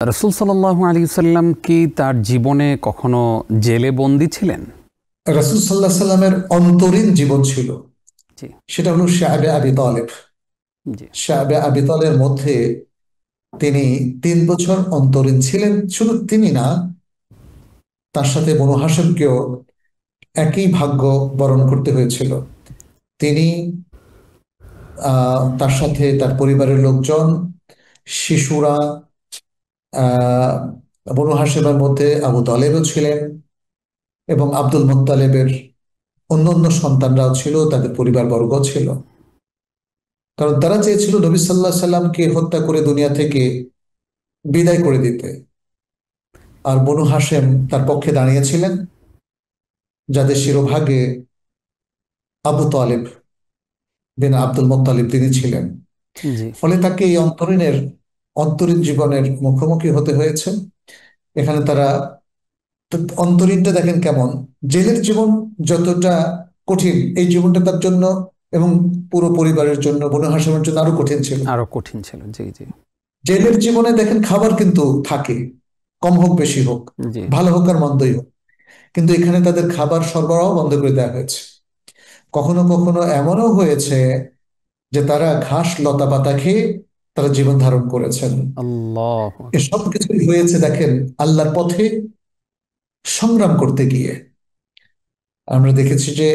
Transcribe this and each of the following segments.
রাসূল সাল্লাল্লাহু আলাইহি সাল্লাম কি তার জীবনে কখনো জেলে বন্দী ছিলেন? রাসূল সাল্লাল্লাহু আলাইহি সাল্লামের অন্তরীণ জীবন ছিল, জি সেটা হলো শাবে আবি তালেব। জি শাবে আবি তালেবের মধ্যে তিনি 3 বছর অন্তরীণ ছিলেন। শুধু তিনি না, তার সাথে বনু হাশেমকেও একই ভাগ্য বরণ করতে হয়েছিল। তিনি তার সাথে তার পরিবারের লোকজন, শিশুরা, আহ বনু হাশেমের মধ্যে আবু তালেবও ছিলেন এবং আব্দুল মুত্তালিবের অন্য অন্য সন্তানরাও ছিল, তাদের পরিবারবর্গ ছিল। কারণ তারা চেয়েছিল নবী সাল্লাল্লাহু আলাইহি সাল্লামকে হত্যা করে দুনিয়া থেকে বিদায় করে দিতে। আর বনু হাশেম তার পক্ষে দাঁড়িয়েছিলেন, যাদের শিরোভাগে আবু তালেব বিন আব্দুল মুত্তালিব তিনি ছিলেন। জি ফলে তাকে এই অন্তরীণ জীবনের মুখোমুখি হতে হয়েছে। এখানে তারা অন্তরীণটা দেখেন কেমন, জেলের জীবন যতটা কঠিন, এই জীবনটা তার জন্য এবং পুরো পরিবারের জন্য, বনু হাশেমের জন্য আরো কঠিন ছিল। আরো কঠিন ছিল। জি জি জেলের জীবনে দেখেন খাবার কিন্তু থাকে, কম হোক বেশি হোক, জি ভালো হোক আর মন্দই হোক, কিন্তু এখানে তাদের খাবার সরবরাহ বন্ধ করে দেওয়া হয়েছে। কখনো কখনো এমনও হয়েছে যে তারা ঘাস লতা পাতা খেয়ে তারা জীবন ধারণ করেছেন। আল্লাহু এসব আকবার। কিছুই হয়েছে দেখেন আল্লাহর পথে সংগ্রাম করতে গিয়ে। আমরা দেখেছি যে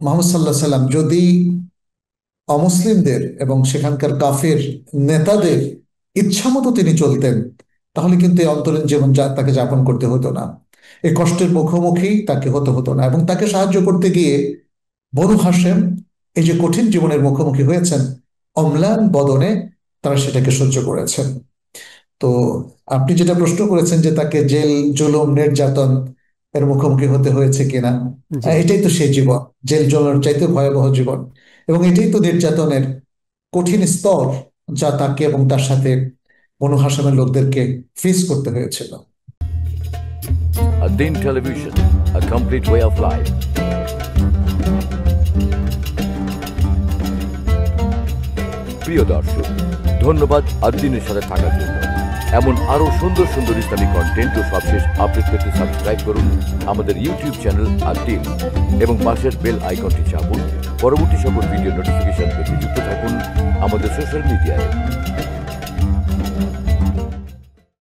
মুহাম্মদ সাল্লাল্লাহু আলাইহি সাল্লাম যদি অমুসলিমদের এবং সেখানকার কাফের নেতাদের ইচ্ছামতো তিনি চলতেন, তাহলে কিন্তু এই অন্তরীণ জীবন তাকে যাপন করতে হতো না, এই কষ্টের মুখোমুখি তাকে হতে হতো না। এবং তাকে সাহায্য করতে গিয়ে বনু হাশেম এই যে কঠিন জীবনের মুখোমুখি হয়েছেন, অম্লান বদনে তারা সেটাকে সহ্য করেছেন। তো আপনি যেটা প্রশ্ন করেছেন যে তাকে জেল, জুলুম, নির্যাতন এর মুখোমুখি হতে হয়েছে কিনা, জি এটাই তো সেই জীবন, জেল জুলুমের চাইতে ভয়াবহ জীবন। এবং এটাই তো নির্যাতনের কঠিন স্তর, যা তাকে এবং তার সাথে বনু হাশেমের লোকদেরকে ফেস করতে হয়েছিল। Ad-Din Television, a complete way of life. প্রিয় দর্শক, ধন্যবাদ ad-Din-এর সাথে থাকার জন্য। এমন আরো সুন্দর সুন্দর ইসলামিক কন্টেন্ট ও সবশেষ আপডেট পেতে সাবস্ক্রাইব করুন আমাদের ইউটিউব চ্যানেল ad-Din এবং পাশের বেল আইকনটি চাপুন। পরবর্তী সকল ভিডিও নোটিফিকেশন পেতে যুক্ত থাকুন আমাদের সোশ্যাল মিডিয়ায়।